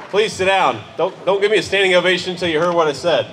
Please sit down. Don't give me a standing ovation until you heard what I said.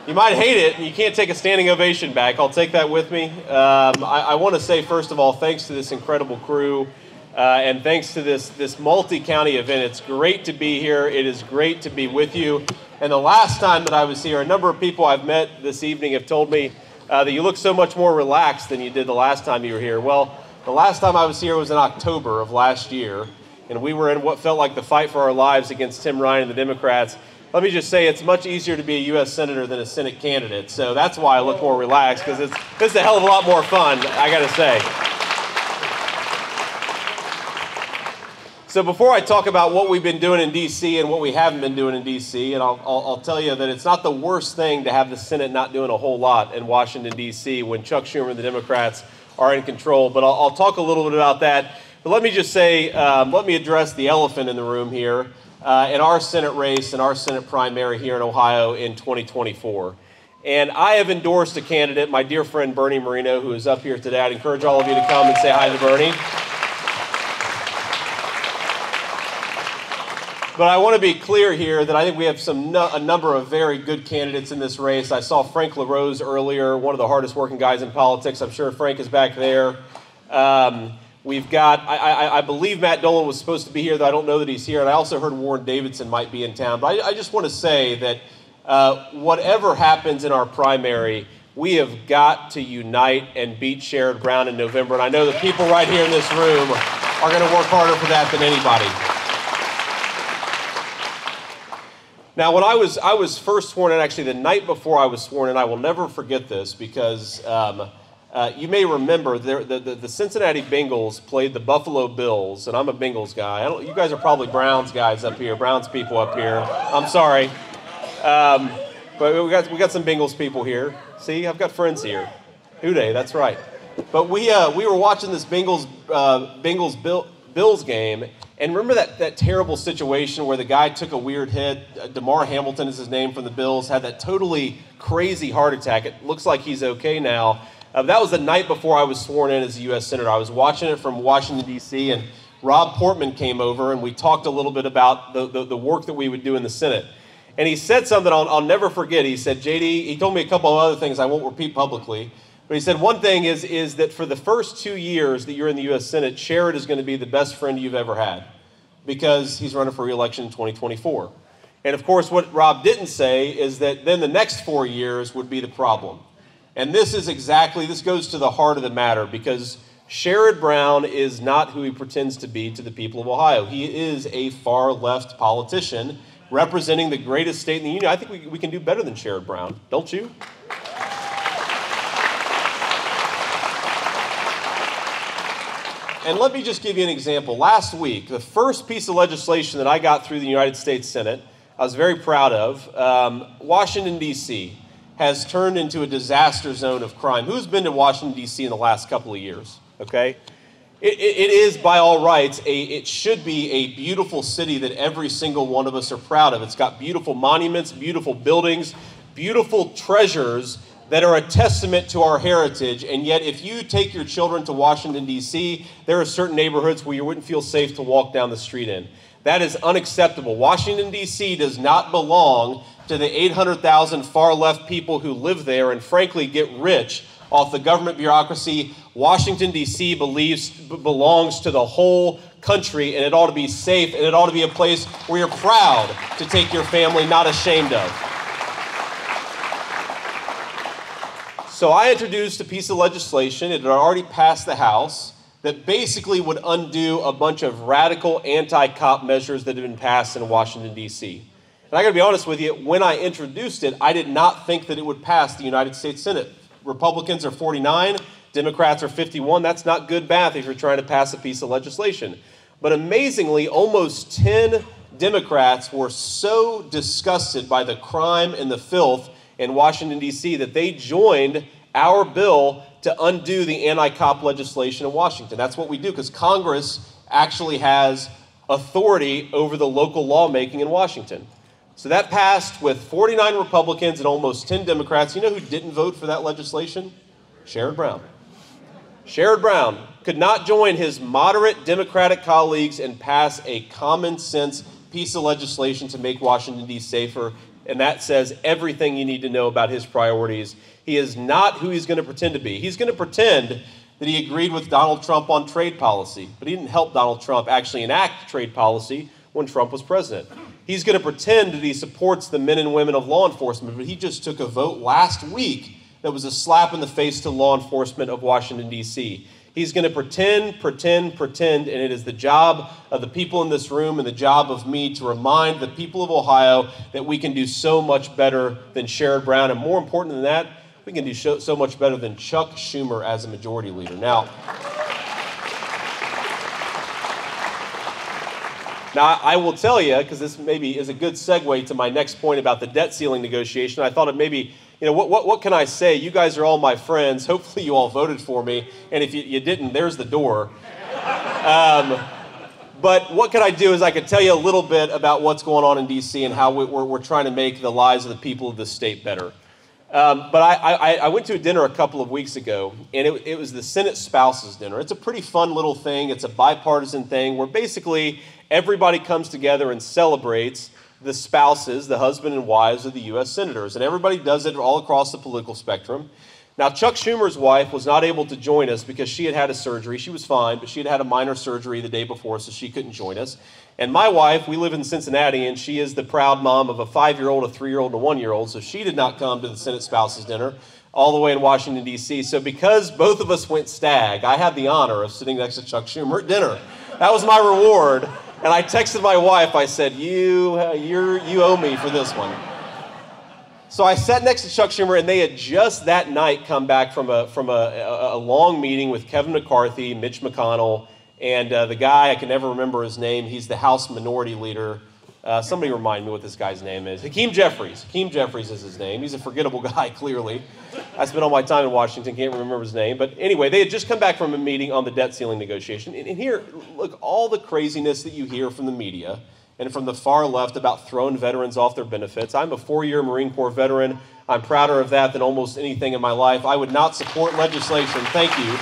You might hate it, and you can't take a standing ovation back. I'll take that with me. I want to say, first of all, thanks to this incredible crew, and thanks to this multi-county event. It's great to be here. It is great to be with you. And the last time that I was here, a number of people I've met this evening have told me that you look so much more relaxed than you did the last time you were here. Well, the last time I was here was in October of last year, and we were in what felt like the fight for our lives against Tim Ryan and the Democrats. Let me just say it's much easier to be a U.S. Senator than a Senate candidate, so that's why I look more relaxed, because it's a hell of a lot more fun, I got to say. So before I talk about what we've been doing in D.C. and what we haven't been doing in D.C., and I'll tell you that it's not the worst thing to have the Senate not doing a whole lot in Washington, D.C. when Chuck Schumer and the Democrats are in control, but I'll talk a little bit about that. But let me just say, let me address the elephant in the room here in our Senate race and our Senate primary here in Ohio in 2024. And I have endorsed a candidate, my dear friend Bernie Moreno, who is up here today. I'd encourage all of you to come and say hi to Bernie. But I want to be clear here that I think we have a number of very good candidates in this race. I saw Frank LaRose earlier, one of the hardest working guys in politics. I'm sure Frank is back there. We've got, I believe Matt Dolan was supposed to be here, though I don't know that he's here. And I also heard Warren Davidson might be in town. But I just want to say that whatever happens in our primary, we have got to unite and beat Sherrod Brown in November. And I know the people right here in this room are going to work harder for that than anybody. Now, when I was first sworn in, actually the night before I was sworn in, I will never forget this because you may remember the Cincinnati Bengals played the Buffalo Bills, and I'm a Bengals guy. You guys are probably Browns guys up here, Browns people up here. I'm sorry. But we got some Bengals people here. See, I've got friends here. Hooday, that's right. But we were watching this Bills game, and remember that terrible situation where the guy took a weird hit? Damar Hamilton is his name from the Bills, had that totally crazy heart attack. It looks like he's okay now. That was the night before I was sworn in as a U.S. Senator. I was watching it from Washington, D.C., and Rob Portman came over, and we talked a little bit about the work that we would do in the Senate. And he said something I'll never forget. He said, JD, he told me a couple of other things I won't repeat publicly, but he said one thing is that for the first 2 years that you're in the U.S. Senate, Sherrod is going to be the best friend you've ever had because he's running for re-election in 2024. And, of course, what Rob didn't say is that then the next 4 years would be the problem. And this goes to the heart of the matter because Sherrod Brown is not who he pretends to be to the people of Ohio. He is a far-left politician representing the greatest state in the union. I think we can do better than Sherrod Brown, don't you? And let me just give you an example. Last week, the first piece of legislation that I got through the United States Senate, I was very proud of, Washington, D.C., has turned into a disaster zone of crime. Who's been to Washington, D.C. in the last couple of years, okay? It is, by all rights, it should be a beautiful city that every single one of us are proud of. It's got beautiful monuments, beautiful buildings, beautiful treasures that are a testament to our heritage. And yet, if you take your children to Washington, D.C., there are certain neighborhoods where you wouldn't feel safe to walk down the street in. That is unacceptable. Washington, D.C. does not belong to the 800,000 far-left people who live there and, frankly, get rich off the government bureaucracy. Washington, D.C. belongs to the whole country, and it ought to be safe, and it ought to be a place where you're proud to take your family, not ashamed of. So I introduced a piece of legislation. It had already passed the House that basically would undo a bunch of radical anti-cop measures that had been passed in Washington, D.C. And I got to be honest with you, when I introduced it, I did not think that it would pass the United States Senate. Republicans are 49, Democrats are 51. That's not good math if you're trying to pass a piece of legislation. But amazingly, almost 10 Democrats were so disgusted by the crime and the filth in Washington, D.C. that they joined our bill to undo the anti-cop legislation in Washington. That's what we do because Congress actually has authority over the local lawmaking in Washington. So that passed with 49 Republicans and almost 10 Democrats. You know who didn't vote for that legislation? Sherrod Brown. Sherrod Brown could not join his moderate Democratic colleagues and pass a common sense piece of legislation to make Washington, D.C. safer, and that says everything you need to know about his priorities. He is not who he's going to pretend to be. He's going to pretend that he agreed with Donald Trump on trade policy, but he didn't help Donald Trump actually enact trade policy when Trump was president. He's going to pretend that he supports the men and women of law enforcement, but he just took a vote last week that was a slap in the face to law enforcement of Washington, D.C. He's going to pretend, and it is the job of the people in this room and the job of me to remind the people of Ohio that we can do so much better than Sherrod Brown, and more important than that, we can do so much better than Chuck Schumer as a majority leader. Now, I will tell you, because this maybe is a good segue to my next point about the debt ceiling negotiation. I thought it maybe, what can I say? You guys are all my friends. Hopefully you all voted for me. And if you didn't, there's the door. But what could I do is I could tell you a little bit about what's going on in D.C. and how we're trying to make the lives of the people of this state better. But I went to a dinner a couple of weeks ago, and it was the Senate Spouses Dinner. It's a pretty fun little thing. It's a bipartisan thing where basically everybody comes together and celebrates the spouses, the husband and wives of the U.S. senators. And everybody does it all across the political spectrum. Now, Chuck Schumer's wife was not able to join us because she had had a surgery. She was fine, but she had had a minor surgery the day before, so she couldn't join us. And my wife, we live in Cincinnati, and she is the proud mom of a 5-year-old, a 3-year-old, and a 1-year-old, so she did not come to the Senate Spouses Dinner all the way in Washington, D.C. So because both of us went stag, I had the honor of sitting next to Chuck Schumer at dinner. That was my reward. And I texted my wife, I said, you owe me for this one. So I sat next to Chuck Schumer, and they had just that night come back from a long meeting with Kevin McCarthy, Mitch McConnell, and the guy, I can never remember his name, he's the House Minority Leader. Somebody remind me what this guy's name is. Hakeem Jeffries. Hakeem Jeffries is his name. He's a forgettable guy, clearly. I spent all my time in Washington, can't remember his name. But anyway, they had just come back from a meeting on the debt ceiling negotiation. And here, look, all the craziness that you hear from the media and from the far left about throwing veterans off their benefits. I'm a 4-year Marine Corps veteran. I'm prouder of that than almost anything in my life. I would not support legislation. Thank you.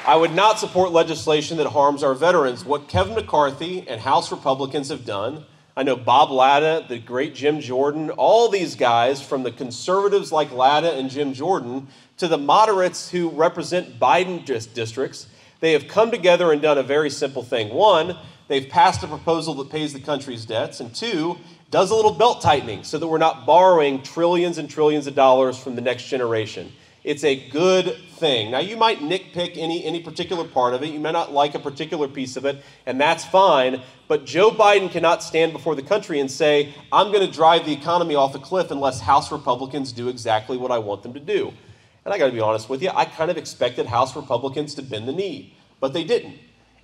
I would not support legislation that harms our veterans. What Kevin McCarthy and House Republicans have done, I know Bob Latta, the great Jim Jordan, all these guys from the conservatives like Latta and Jim Jordan to the moderates who represent Biden districts, they have come together and done a very simple thing. One, they've passed a proposal that pays the country's debts, and two, does a little belt tightening so that we're not borrowing trillions and trillions of dollars from the next generation. It's a good thing. Now, you might nitpick any particular part of it. You may not like a particular piece of it, and that's fine. But Joe Biden cannot stand before the country and say, I'm going to drive the economy off a cliff unless House Republicans do exactly what I want them to do. And I got to be honest with you, I kind of expected House Republicans to bend the knee, but they didn't.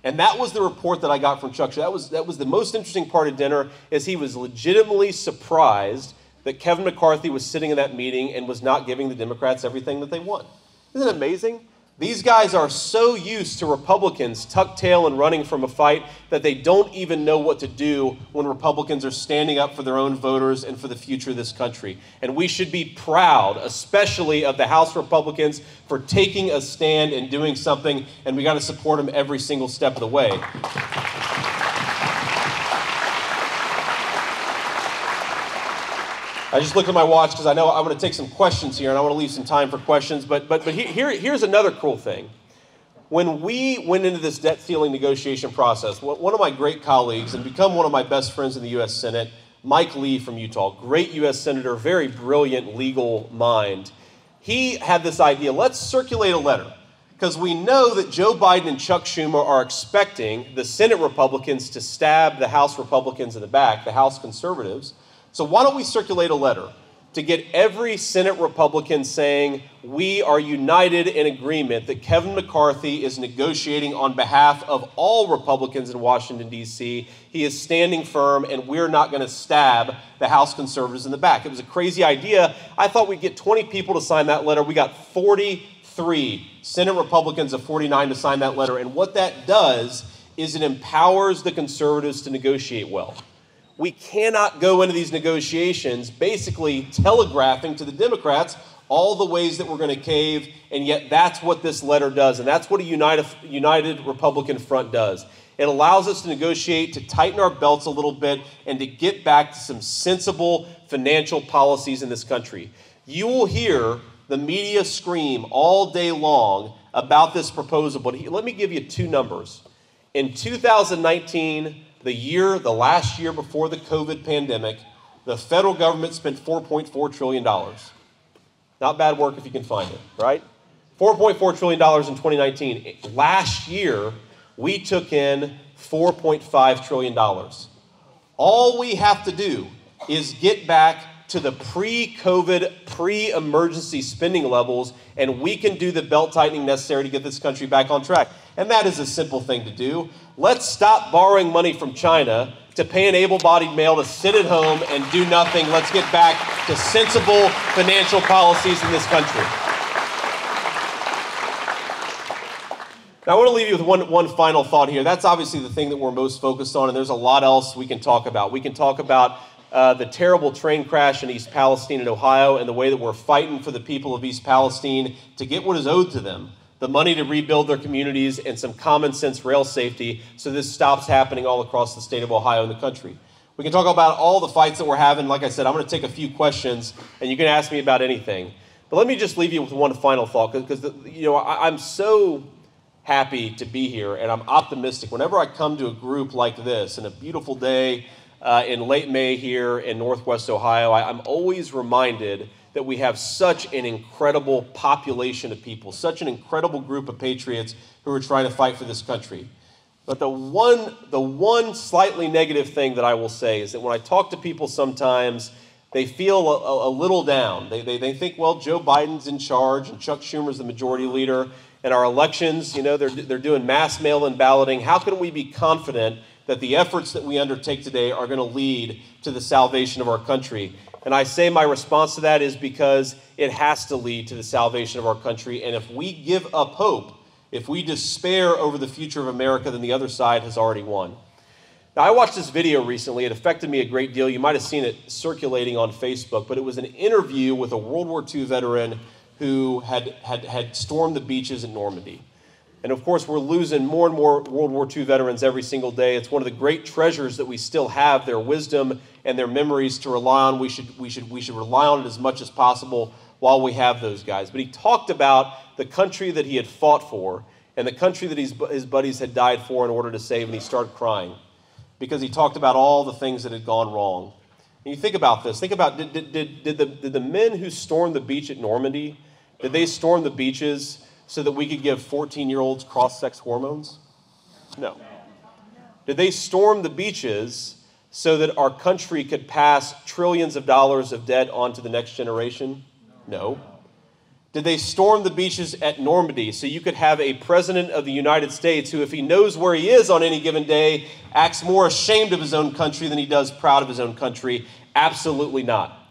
And that was the report that I got from Chuck. That was the most interesting part of dinner, is he was legitimately surprised that Kevin McCarthy was sitting in that meeting and was not giving the Democrats everything that they want. Isn't it amazing? These guys are so used to Republicans tuck tail and running from a fight that they don't even know what to do when Republicans are standing up for their own voters and for the future of this country. And we should be proud, especially of the House Republicans, for taking a stand and doing something, and we got to support them every single step of the way. I just looked at my watch because I know I'm going to take some questions here, and I want to leave some time for questions. But here's another cool thing. When we went into this debt ceiling negotiation process, one of my great colleagues and become one of my best friends in the U.S. Senate, Mike Lee from Utah, great U.S. Senator, very brilliant legal mind, he had this idea, let's circulate a letter. Because we know that Joe Biden and Chuck Schumer are expecting the Senate Republicans to stab the House Republicans in the back, the House conservatives. So why don't we circulate a letter to get every Senate Republican saying we are united in agreement that Kevin McCarthy is negotiating on behalf of all Republicans in Washington, D.C. He is standing firm, and we're not going to stab the House conservatives in the back. It was a crazy idea. I thought we'd get 20 people to sign that letter. We got 43 Senate Republicans of 49 to sign that letter. And what that does is it empowers the conservatives to negotiate well. We cannot go into these negotiations basically telegraphing to the Democrats all the ways that we're going to cave, and yet that's what this letter does, and that's what a united Republican front does. It allows us to negotiate, to tighten our belts a little bit, and to get back to some sensible financial policies in this country. You will hear the media scream all day long about this proposal, but let me give you two numbers. In 2019, the last year before the COVID pandemic, the federal government spent $4.4 trillion. Not bad work if you can find it, right? $4.4 trillion in 2019. Last year, we took in $4.5 trillion. All we have to do is get back to the pre-COVID, pre-emergency spending levels, and we can do the belt tightening necessary to get this country back on track. And that is a simple thing to do. Let's stop borrowing money from China to pay an able-bodied male to sit at home and do nothing. Let's get back to sensible financial policies in this country. Now, I want to leave you with one final thought here. That's obviously the thing that we're most focused on, and there's a lot else we can talk about. We can talk about the terrible train crash in East Palestine and Ohio and the way that we're fighting for the people of East Palestine to get what is owed to them, the money to rebuild their communities and some common sense rail safety so this stops happening all across the state of Ohio and the country. We can talk about all the fights that we're having. Like I said, I'm going to take a few questions, and you can ask me about anything. But let me just leave you with one final thought, because I'm so happy to be here, and I'm optimistic. Whenever I come to a group like this, in a beautiful day in late May here in Northwest Ohio, I'm always reminded that we have such an incredible population of people, such an incredible group of patriots who are trying to fight for this country. But the one slightly negative thing that I will say is that when I talk to people sometimes, they feel a little down. They think, well, Joe Biden's in charge and Chuck Schumer's the majority leader, and our elections, they're doing mass mail-in balloting. How can we be confident that the efforts that we undertake today are going to lead to the salvation of our country? And I say my response to that is because it has to lead to the salvation of our country. And if we give up hope, if we despair over the future of America, then the other side has already won. Now, I watched this video recently. It affected me a great deal. You might have seen it circulating on Facebook, but it was an interview with a World War II veteran who had stormed the beaches in Normandy. And of course, we're losing more and more World War II veterans every single day. It's one of the great treasures that we still have, their wisdom and their memories to rely on. We should rely on it as much as possible while we have those guys. But he talked about the country that he had fought for and the country that his buddies had died for in order to save, and he started crying because he talked about all the things that had gone wrong. And you think about this. Think about, did the men who stormed the beach at Normandy, did they storm the beaches so that we could give 14-year-olds cross-sex hormones? No. Did they storm the beaches so that our country could pass trillions of dollars of debt on to the next generation? No. Did they storm the beaches at Normandy so you could have a president of the United States who, if he knows where he is on any given day, acts more ashamed of his own country than he does proud of his own country? Absolutely not.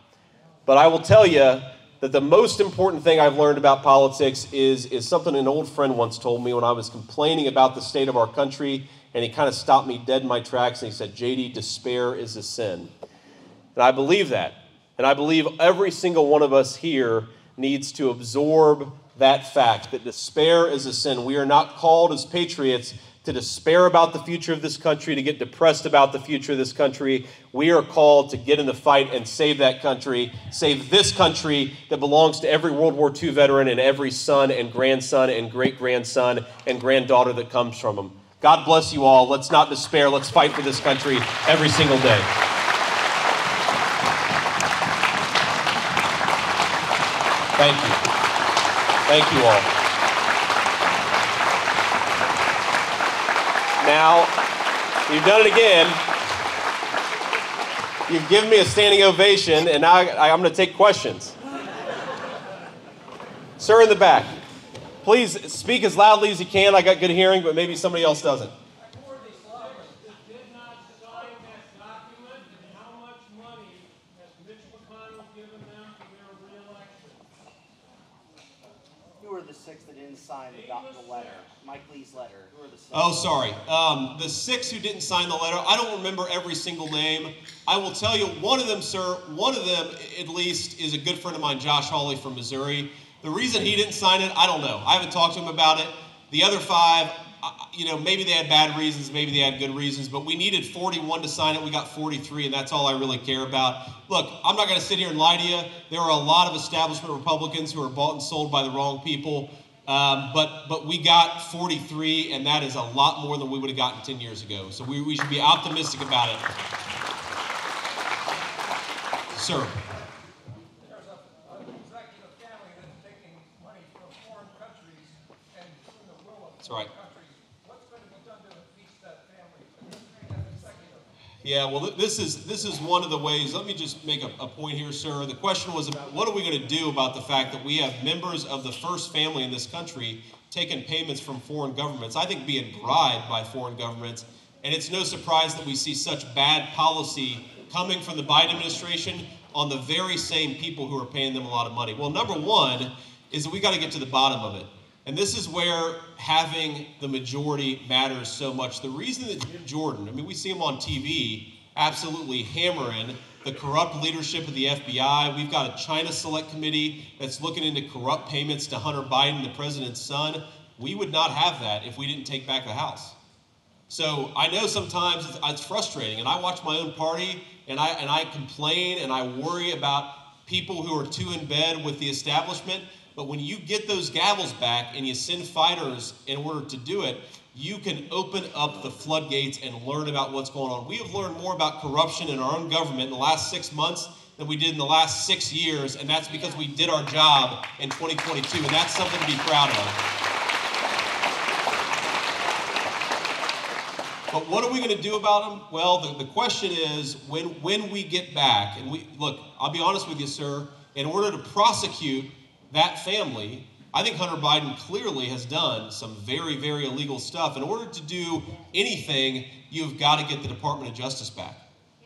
But I will tell you that the most important thing I've learned about politics is something an old friend once told me when I was complaining about the state of our country, and he kind of stopped me dead in my tracks, and he said, JD, despair is a sin. And I believe that. And I believe every single one of us here needs to absorb that fact, that despair is a sin. We are not called as patriots to despair about the future of this country, to get depressed about the future of this country. We are called to get in the fight and save that country, save this country that belongs to every World War II veteran and every son and grandson and great-grandson and granddaughter that comes from them. God bless you all. Let's not despair. Let's fight for this country every single day. Thank you. Thank you all. Now, you've done it again. You've given me a standing ovation, and now I'm going to take questions. Sir in the back, please speak as loudly as you can. I got good hearing, but maybe somebody else doesn't. Who are the six that didn't sign the letter? Mike Lee's letter. Who are the six? Oh, sorry. The six who didn't sign the letter, I don't remember every single name. I will tell you, one of them, sir, one of them at least is a good friend of mine, Josh Hawley from Missouri. The reason he didn't sign it, I don't know. I haven't talked to him about it. The other five, you know, maybe they had bad reasons, maybe they had good reasons, but we needed 41 to sign it. We got 43, and that's all I really care about. Look, I'm not going to sit here and lie to you. There are a lot of establishment Republicans who are bought and sold by the wrong people, but we got 43, and that is a lot more than we would have gotten 10 years ago. So we should be optimistic about it. Sir. That's right. What's going to be done to impeach that family? Yeah, well, this is one of the ways. Let me just make a point here, sir. The question was about what are we going to do about the fact that we have members of the first family in this country taking payments from foreign governments, I think being bribed by foreign governments, and it's no surprise that we see such bad policy coming from the Biden administration on the very same people who are paying them a lot of money. Well, number one is that we got to get to the bottom of it. And this is where having the majority matters so much. The reason that Jim Jordan, I mean, we see him on TV absolutely hammering the corrupt leadership of the FBI. We've got a China Select Committee that's looking into corrupt payments to Hunter Biden, the president's son. We would not have that if we didn't take back the House. So I know sometimes it's frustrating, and I watch my own party, and I complain, and I worry about people who are too in bed with the establishment. But when you get those gavels back and you send fighters in order to do it, you can open up the floodgates and learn about what's going on. We have learned more about corruption in our own government in the last 6 months than we did in the last 6 years, and that's because we did our job in 2022, and that's something to be proud of. But what are we going to do about them? Well, the question is, when we get back, and look, I'll be honest with you, sir, in order to prosecute that family, I think Hunter Biden clearly has done some very, very illegal stuff. In order to do anything, you've got to get the Department of Justice back.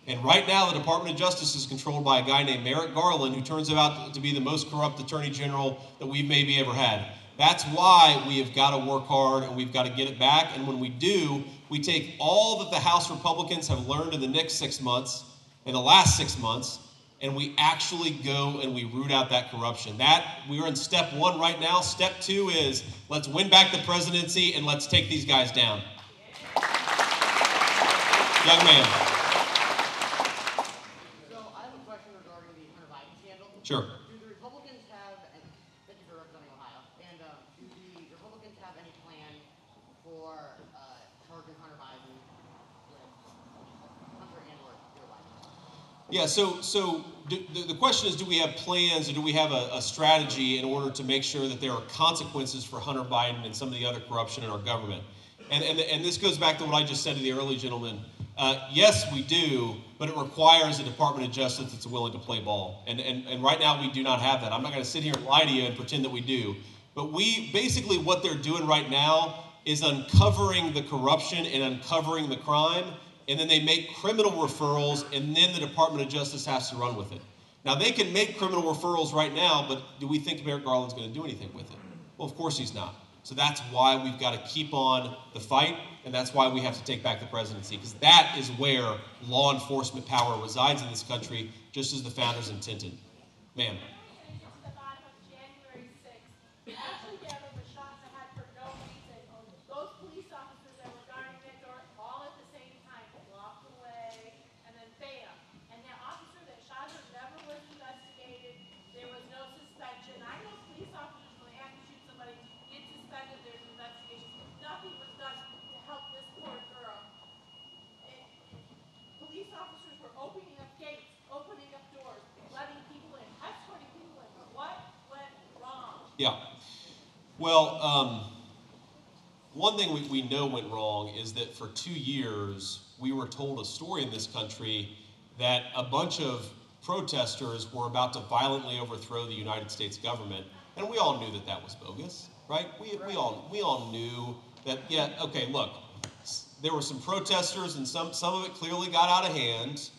And right now, the Department of Justice is controlled by a guy named Merrick Garland, who turns out to be the most corrupt attorney general that we've maybe ever had. That's why we have got to work hard and we've got to get it back. And when we do, we take all that the House Republicans have learned in the next 6 months, in the last 6 months, and we actually go and we root out that corruption. We're in step one right now. Step two is let's win back the presidency and let's take these guys down. Young man. So I have a question regarding the Hunter Biden scandal. Sure. Do the Republicans have, and thank you for representing Ohio, and do the Republicans have any plan for charging Hunter Biden with Hunter and or Joe Biden? Yeah, so the question is, do we have plans or do we have a strategy in order to make sure that there are consequences for Hunter Biden and some of the other corruption in our government? And this goes back to what I just said to the early gentleman. Yes, we do, but it requires a Department of Justice that's willing to play ball. And right now we do not have that. I'm not going to sit here and lie to you and pretend that we do. But basically what they're doing right now is uncovering the corruption and uncovering the crime, and then they make criminal referrals, and then the Department of Justice has to run with it. Now, they can make criminal referrals right now, but do we think Merrick Garland's going to do anything with it? Well, of course he's not. So that's why we've got to keep on the fight, and that's why we have to take back the presidency, because that is where law enforcement power resides in this country, just as the founders intended. Ma'am. Yeah. Well, one thing we know went wrong is that for 2 years, we were told a story in this country that a bunch of protesters were about to violently overthrow the United States government, and we all knew that that was bogus, right? We all knew that, yeah, okay, look, there were some protesters, and some of it clearly got out of hand,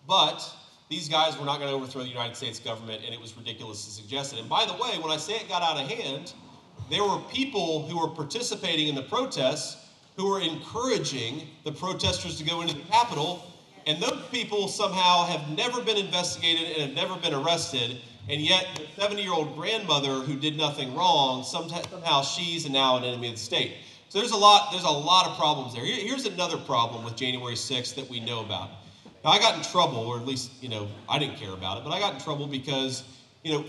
but these guys were not going to overthrow the United States government, and it was ridiculous to suggest it. And by the way, when I say it got out of hand, there were people who were participating in the protests who were encouraging the protesters to go into the Capitol, and those people somehow have never been investigated and have never been arrested, and yet the 70-year-old grandmother who did nothing wrong, somehow she's now an enemy of the state. So there's a lot of problems there. Here's another problem with January 6th that we know about. Now, I got in trouble, or at least, I didn't care about it, but I got in trouble because,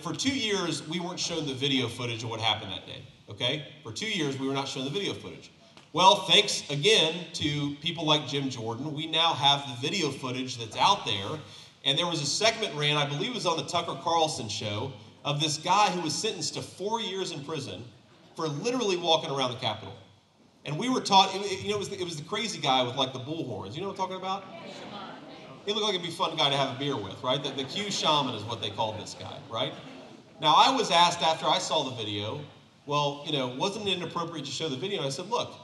for 2 years, we weren't shown the video footage of what happened that day, okay? For 2 years, we were not shown the video footage. Well, thanks again to people like Jim Jordan, we now have the video footage that's out there. And there was a segment ran, I believe it was on the Tucker Carlson show, of this guy who was sentenced to 4 years in prison for literally walking around the Capitol. And we were taught, it was the crazy guy with like the bullhorns. You know what I'm talking about? He looked like it'd be a fun guy to have a beer with, right? The Q shaman is what they called this guy, right? Now, I was asked after I saw the video, well, wasn't it inappropriate to show the video? And I said, look,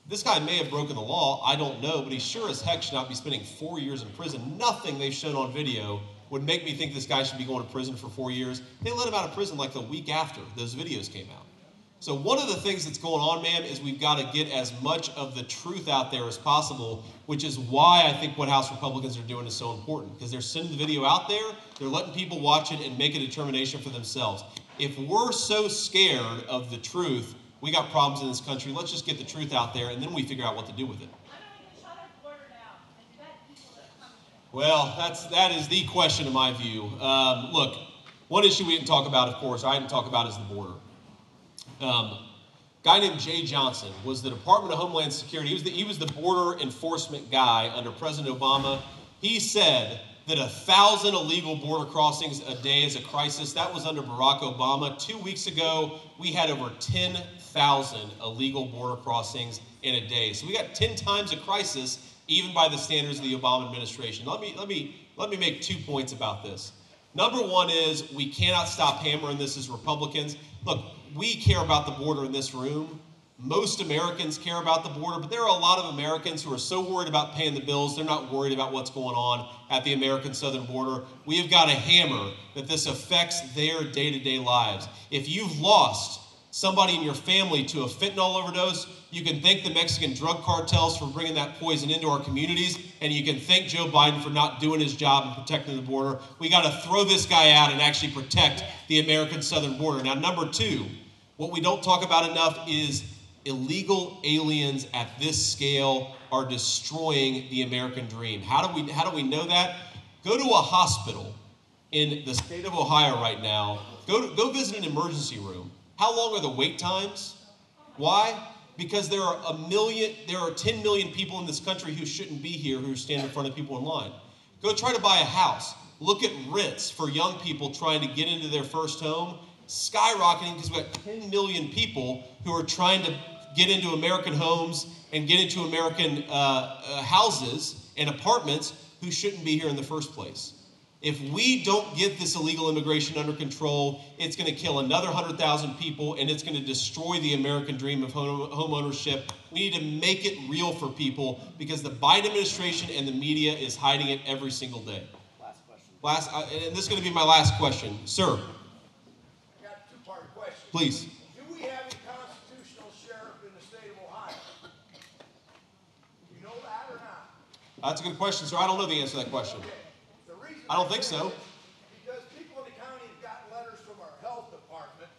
this guy may have broken the law, I don't know, but he sure as heck should not be spending 4 years in prison. Nothing they've shown on video would make me think this guy should be going to prison for 4 years. They let him out of prison like the week after those videos came out. So one of the things that's going on, man, is we've got to get as much of the truth out there as possible, which is why I think what House Republicans are doing is so important, because they're sending the video out there, they're letting people watch it and make a determination for themselves. If we're so scared of the truth, we got problems in this country. Let's just get the truth out there, and then we figure out what to do with it. Well, that is the question in my view. Look, one issue we didn't talk about, of course, I didn't talk about is the border. Guy named Jay Johnson was the Department of Homeland Security. He was the border enforcement guy under President Obama. He said that 1,000 illegal border crossings a day is a crisis. That was under Barack Obama. 2 weeks ago, we had over 10,000 illegal border crossings in a day. So we got 10 times a crisis, even by the standards of the Obama administration. Let me make 2 points about this. Number one is we cannot stop hammering this as Republicans. Look, we care about the border in this room. Most Americans care about the border, but there are a lot of Americans who are so worried about paying the bills, they're not worried about what's going on at the American southern border. We have got to hammer that this affects their day-to-day lives. If you've lost somebody in your family to a fentanyl overdose, you can thank the Mexican drug cartels for bringing that poison into our communities, and you can thank Joe Biden for not doing his job in protecting the border. We got to throw this guy out and actually protect the American southern border. Now, number two, what we don't talk about enough is illegal aliens at this scale are destroying the American dream. How do we know that? Go to a hospital in the state of Ohio right now. Go visit an emergency room. How long are the wait times? Why? Because there are 10 million people in this country who shouldn't be here, who stand in front of people in line. Go try to buy a house. Look at rents for young people trying to get into their first home, skyrocketing because we've got 10 million people who are trying to get into American homes and get into American houses and apartments who shouldn't be here in the first place. If we don't get this illegal immigration under control, it's going to kill another 100,000 people, and it's going to destroy the American dream of home ownership. We need to make it real for people because the Biden administration and the media is hiding it every single day. Last question. And this is going to be my last question. Sir. I got a two-part question. Please. Do we have a constitutional sheriff in the state of Ohio? You know that or not? That's a good question, sir. I don't know the answer to that question. Okay. The reason I don't think so. Because people in the county have gotten letters from our health department,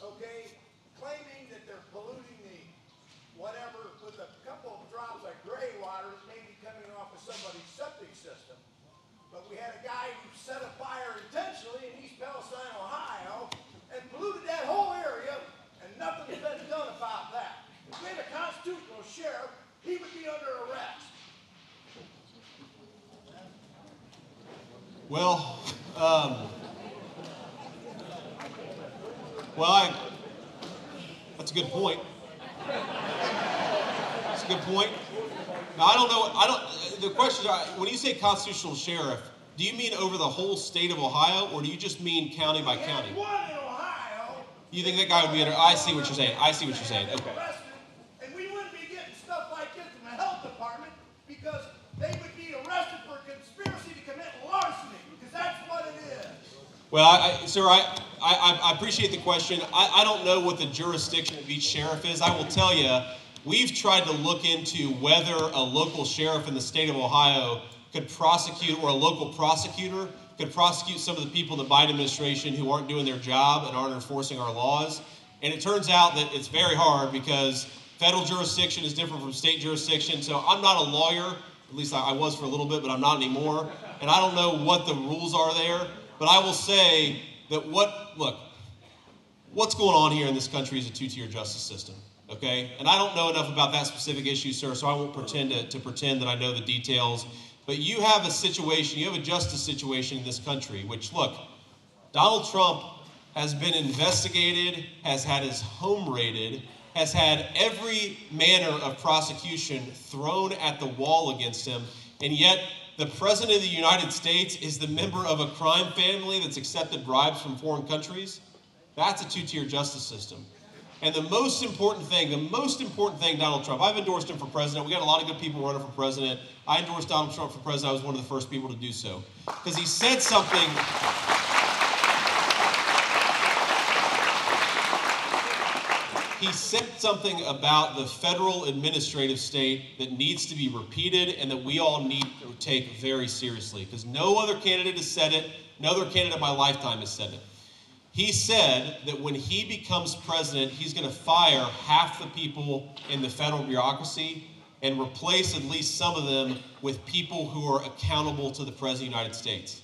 okay, claiming that they're polluting the whatever with a couple of drops of gray water that may be coming off of somebody's septic system. But we had a guy who set a fire intentionally in East Palestine, Ohio, and polluted that whole area, and nothing's been done about that. If we had a constitutional sheriff, he would be under arrest. Well, that's a good point. That's a good point. Now, I don't know. The question is, when you say constitutional sheriff, do you mean over the whole state of Ohio, or do you just mean county by county? We had one in Ohio. You think that guy would be under? I see what you're saying. I see what you're saying. Okay. And we wouldn't be getting stuff like this from the health department because they would be arrested for conspiracy to commit larceny, because that's what it is. Well, sir, I appreciate the question. I don't know what the jurisdiction of each sheriff is. I will tell you, we've tried to look into whether a local sheriff in the state of Ohio could prosecute, or a local prosecutor could prosecute some of the people in the Biden administration who aren't doing their job and aren't enforcing our laws. And it turns out that it's very hard because Federal jurisdiction is different from state jurisdiction, so I'm not a lawyer. At least I was for a little bit, but I'm not anymore. And I don't know what the rules are there, but I will say that what's going on here in this country is a two-tier justice system, okay? And I don't know enough about that specific issue, sir, so I won't pretend to pretend that I know the details. But you have a situation, you have a justice situation in this country, which, look, Donald Trump has been investigated, has had his home raided, has had every manner of prosecution thrown at the wall against him, and yet the President of the United States is the member of a crime family that's accepted bribes from foreign countries. That's a two-tier justice system. And the most important thing, Donald Trump, I've endorsed him for president. We got a lot of good people running for president. I endorsed Donald Trump for president. I was one of the first people to do so. Because he said something. He said something about the federal administrative state that needs to be repeated and that we all need to take very seriously. Because no other candidate has said it. No other candidate in my lifetime has said it. He said that when he becomes president, he's going to fire half the people in the federal bureaucracy and replace at least some of them with people who are accountable to the President of the United States.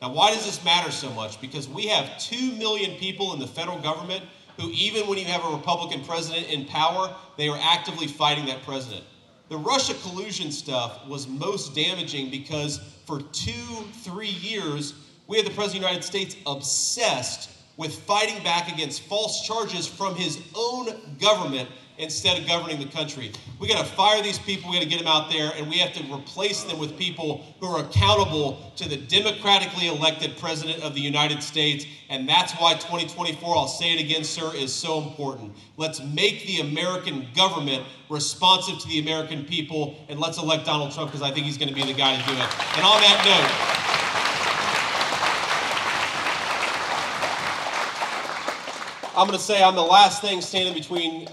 Now, why does this matter so much? Because we have 2 million people in the federal government who, even when you have a Republican president in power, they are actively fighting that president. The Russia collusion stuff was most damaging because for 2-3 years, we had the President of the United States obsessed with fighting back against false charges from his own government instead of governing the country. We got to fire these people, we got to get them out there, and we have to replace them with people who are accountable to the democratically elected President of the United States, and that's why 2024, I'll say it again, sir, is so important. Let's make the American government responsive to the American people, and let's elect Donald Trump, because I think he's going to be the guy to do it. And on that note, I'm going to say I'm the last thing standing between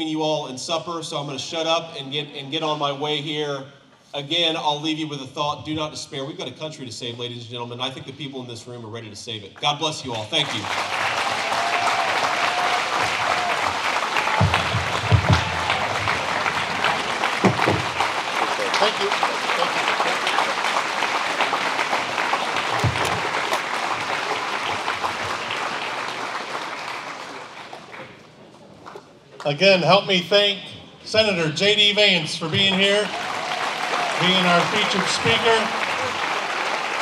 you all and supper, so I'm going to shut up and get on my way here. Again, I'll leave you with a thought. Do not despair. We've got a country to save, ladies and gentlemen. I think the people in this room are ready to save it. God bless you all. Thank you. Thank you. Thank you. Again, help me thank Senator JD Vance for being here, being our featured speaker,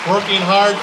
working hard